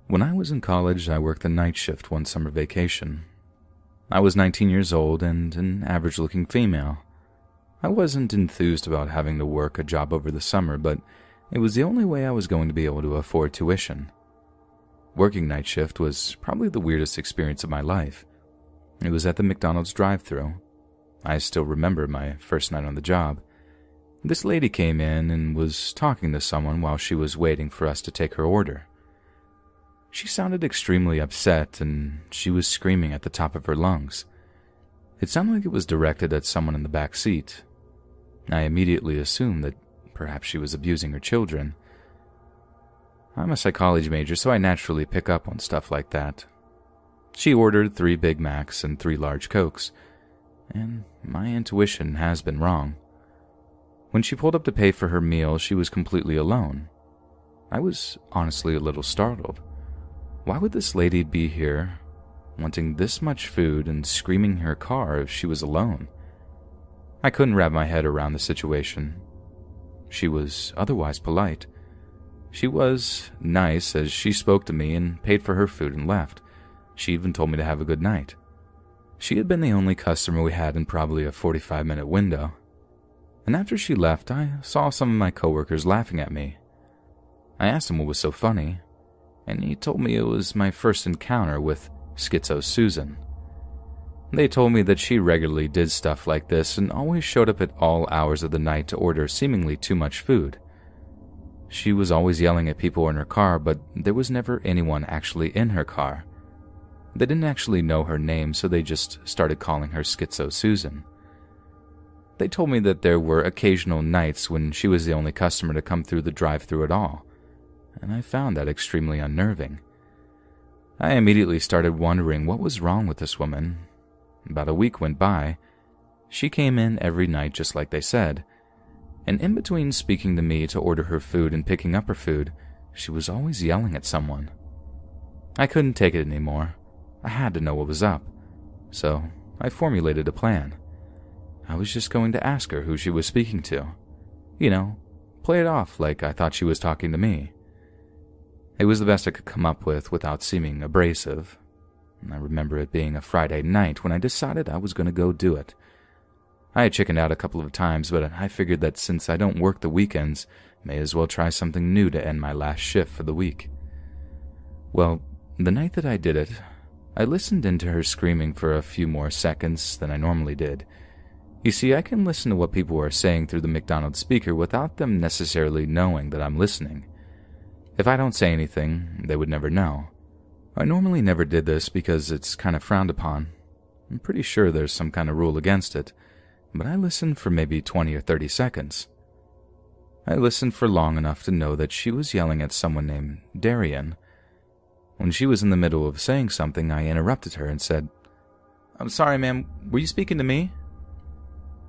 When I was in college, I worked the night shift one summer vacation. I was 19 years old and an average-looking female. I wasn't enthused about having to work a job over the summer, but it was the only way I was going to be able to afford tuition. Working night shift was probably the weirdest experience of my life. It was at the McDonald's drive-thru. I still remember my first night on the job. This lady came in and was talking to someone while she was waiting for us to take her order. She sounded extremely upset, and she was screaming at the top of her lungs. It sounded like it was directed at someone in the back seat. I immediately assumed that perhaps she was abusing her children. I'm a psychology major, so I naturally pick up on stuff like that. She ordered 3 Big Macs and 3 large Cokes, and my intuition has been wrong. When she pulled up to pay for her meal, she was completely alone. I was honestly a little startled. Why would this lady be here, wanting this much food and screaming in her car if she was alone? I couldn't wrap my head around the situation. She was otherwise polite. She was nice as she spoke to me and paid for her food and left. She even told me to have a good night. She had been the only customer we had in probably a 45-minute window. And after she left, I saw some of my coworkers laughing at me. I asked him what was so funny, and he told me it was my first encounter with Schizo Susan. They told me that she regularly did stuff like this and always showed up at all hours of the night to order seemingly too much food. She was always yelling at people in her car, but there was never anyone actually in her car. They didn't actually know her name, so they just started calling her Schizo Susan. They told me that there were occasional nights when she was the only customer to come through the drive-thru at all, and I found that extremely unnerving. I immediately started wondering what was wrong with this woman. About a week went by. She came in every night just like they said, and in between speaking to me to order her food and picking up her food, she was always yelling at someone. I couldn't take it anymore. I had to know what was up, so I formulated a plan. I was just going to ask her who she was speaking to. You know, play it off like I thought she was talking to me. It was the best I could come up with without seeming abrasive. I remember it being a Friday night when I decided I was going to go do it. I had chickened out a couple of times, but I figured that since I don't work the weekends, may as well try something new to end my last shift for the week. Well, the night that I did it, I listened into her screaming for a few more seconds than I normally did. You see, I can listen to what people are saying through the McDonald's speaker without them necessarily knowing that I'm listening. If I don't say anything, they would never know. I normally never did this because it's kind of frowned upon. I'm pretty sure there's some kind of rule against it, but I listened for maybe 20 or 30 seconds. I listened for long enough to know that she was yelling at someone named Darian. When she was in the middle of saying something, I interrupted her and said, "I'm sorry, ma'am, were you speaking to me?"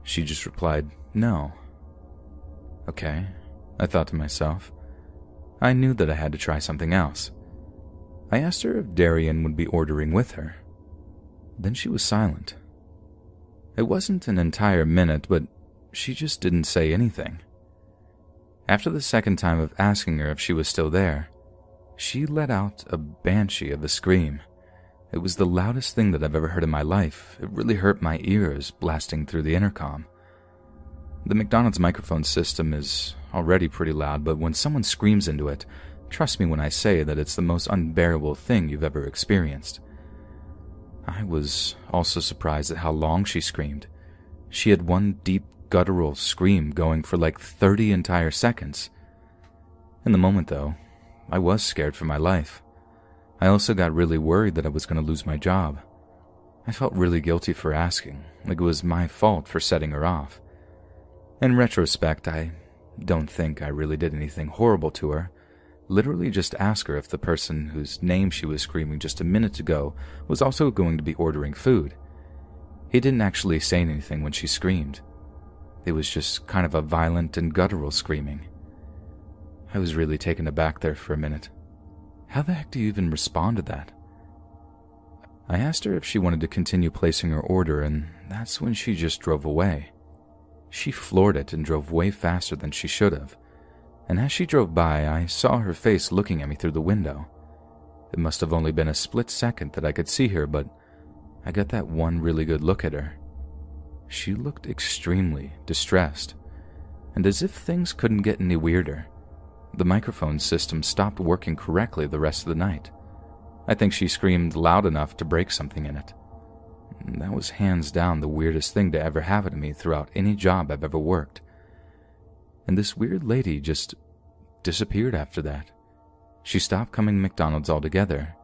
She just replied, "No." Okay, I thought to myself. I knew that I had to try something else. I asked her if Darian would be ordering with her. Then she was silent. It wasn't an entire minute, but she just didn't say anything. After the second time of asking her if she was still there, she let out a banshee of a scream. It was the loudest thing that I've ever heard in my life. It really hurt my ears, blasting through the intercom. The McDonald's microphone system is already pretty loud, but when someone screams into it, trust me when I say that it's the most unbearable thing you've ever experienced. I was also surprised at how long she screamed. She had one deep, guttural scream going for like 30 entire seconds. In the moment, though, I was scared for my life. I also got really worried that I was going to lose my job. I felt really guilty for asking, like it was my fault for setting her off. In retrospect, I don't think I really did anything horrible to her. Literally just asked her if the person whose name she was screaming just a minute ago was also going to be ordering food. He didn't actually say anything when she screamed. It was just kind of a violent and guttural screaming. I was really taken aback there for a minute. How the heck do you even respond to that? I asked her if she wanted to continue placing her order, and that's when she just drove away. She floored it and drove way faster than she should have. And as she drove by, I saw her face looking at me through the window. It must have only been a split second that I could see her, but I got that one really good look at her. She looked extremely distressed, and as if things couldn't get any weirder, the microphone system stopped working correctly the rest of the night. I think she screamed loud enough to break something in it. That was hands down the weirdest thing to ever happen to me throughout any job I've ever worked. And this weird lady just disappeared after that. She stopped coming to McDonald's altogether.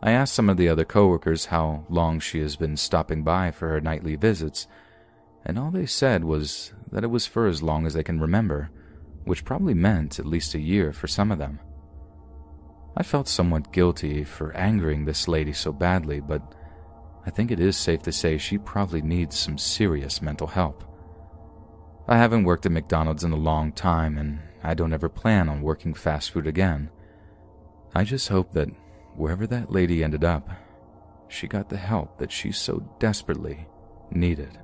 I asked some of the other coworkers how long she has been stopping by for her nightly visits, and all they said was that it was for as long as they can remember, which probably meant at least a year for some of them. I felt somewhat guilty for angering this lady so badly, but I think it is safe to say she probably needs some serious mental help. I haven't worked at McDonald's in a long time, and I don't ever plan on working fast food again. I just hope that wherever that lady ended up, she got the help that she so desperately needed.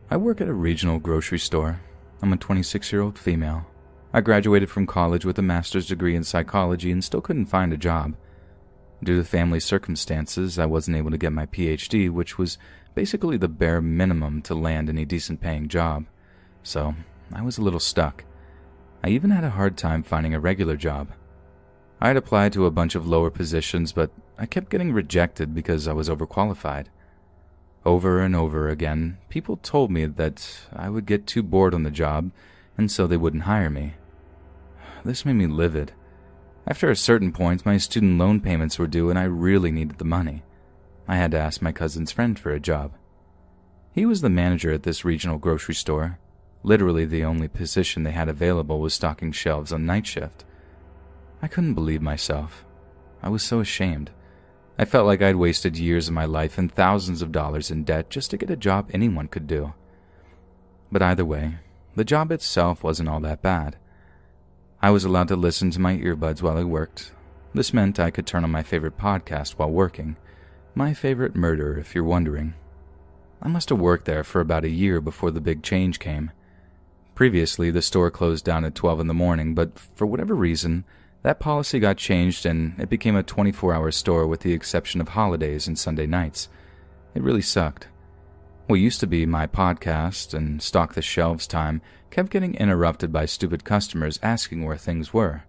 I work at a regional grocery store. I'm a 26-year-old female. I graduated from college with a master's degree in psychology and still couldn't find a job. Due to family circumstances, I wasn't able to get my PhD, which was basically the bare minimum to land any decent-paying job. So, I was a little stuck. I even had a hard time finding a regular job. I had applied to a bunch of lower positions, but I kept getting rejected because I was overqualified. Over and over again, people told me that I would get too bored on the job, and so they wouldn't hire me. This made me livid. After a certain point, my student loan payments were due and I really needed the money. I had to ask my cousin's friend for a job. He was the manager at this regional grocery store. Literally the only position they had available was stocking shelves on Nightshift. I couldn't believe myself. I was so ashamed. I felt like I'd wasted years of my life and thousands of dollars in debt just to get a job anyone could do. But either way, the job itself wasn't all that bad. I was allowed to listen to my earbuds while I worked. This meant I could turn on my favorite podcast while working. My favorite murder, if you're wondering. I must have worked there for about a year before the big change came. Previously, the store closed down at 12 in the morning, but for whatever reason, that policy got changed and it became a 24-hour store with the exception of holidays and Sunday nights. It really sucked. What used to be my podcast and stock the shelves time kept getting interrupted by stupid customers asking where things were.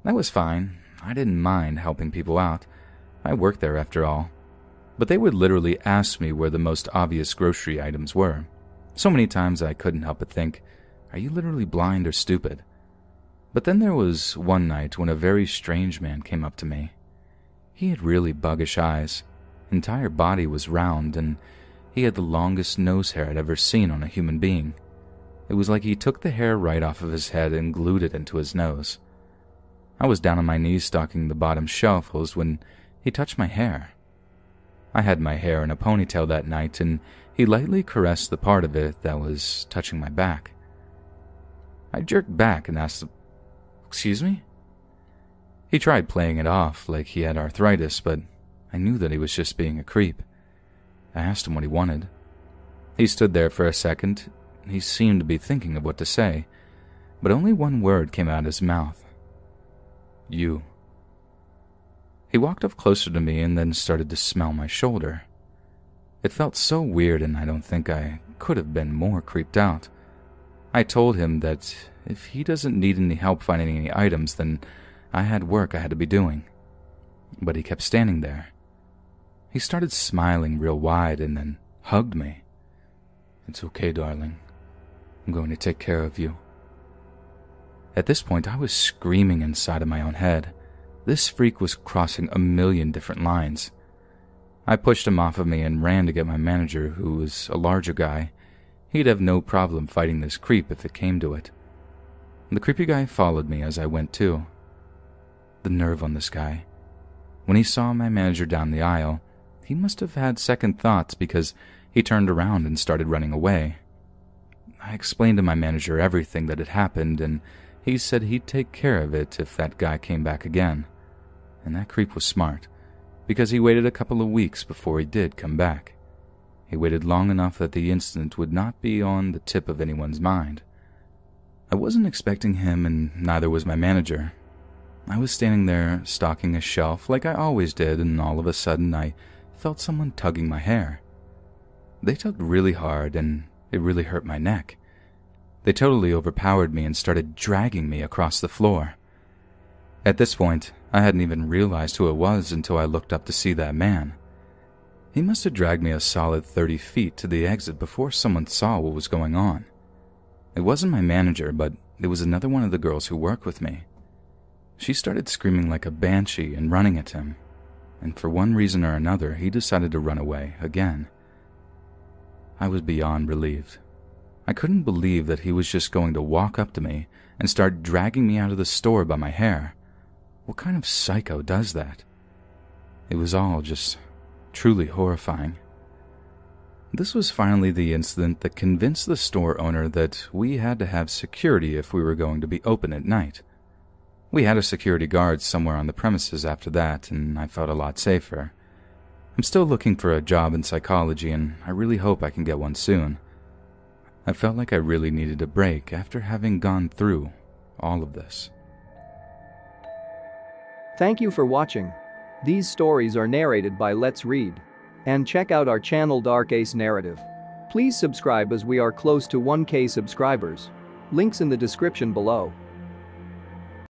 That was fine. I didn't mind helping people out. I worked there after all. But they would literally ask me where the most obvious grocery items were. So many times I couldn't help but think, are you literally blind or stupid? But then there was one night when a very strange man came up to me. He had really buggish eyes. Entire body was round, and he had the longest nose hair I'd ever seen on a human being. It was like he took the hair right off of his head and glued it into his nose. I was down on my knees stocking the bottom shelves when he touched my hair. I had my hair in a ponytail that night, and he lightly caressed the part of it that was touching my back. I jerked back and asked, "Excuse me?" He tried playing it off like he had arthritis, but I knew that he was just being a creep. I asked him what he wanted. He stood there for a second. He seemed to be thinking of what to say, but only one word came out of his mouth. "You." He walked up closer to me and then started to smell my shoulder. It felt so weird, and I don't think I could have been more creeped out. I told him that if he doesn't need any help finding any items, then I had work I had to be doing. But he kept standing there. He started smiling real wide and then hugged me. "It's okay, darling. I'm going to take care of you." At this point, I was screaming inside of my own head. This freak was crossing a million different lines. I pushed him off of me and ran to get my manager, who was a larger guy. He'd have no problem fighting this creep if it came to it. The creepy guy followed me as I went too. The nerve on this guy. When he saw my manager down the aisle, he must have had second thoughts because he turned around and started running away. I explained to my manager everything that had happened, and he said he'd take care of it if that guy came back again. And that creep was smart, because he waited a couple of weeks before he did come back. He waited long enough that the incident would not be on the tip of anyone's mind. I wasn't expecting him, and neither was my manager. I was standing there stocking a shelf like I always did, and all of a sudden I felt someone tugging my hair. They tugged really hard, and it really hurt my neck. They totally overpowered me and started dragging me across the floor. At this point, I hadn't even realized who it was until I looked up to see that man. He must have dragged me a solid 30 feet to the exit before someone saw what was going on. It wasn't my manager, but it was another one of the girls who worked with me. She started screaming like a banshee and running at him, and for one reason or another, he decided to run away again. I was beyond relieved. I couldn't believe that he was just going to walk up to me and start dragging me out of the store by my hair. What kind of psycho does that? It was all just truly horrifying. This was finally the incident that convinced the store owner that we had to have security if we were going to be open at night. We had a security guard somewhere on the premises after that, and I felt a lot safer. I'm still looking for a job in psychology, and I really hope I can get one soon. I felt like I really needed a break after having gone through all of this. Thank you for watching. These stories are narrated by Let's Read. And check out our channel DarkAce Narrative. Please subscribe as we are close to 1K subscribers. Links in the description below.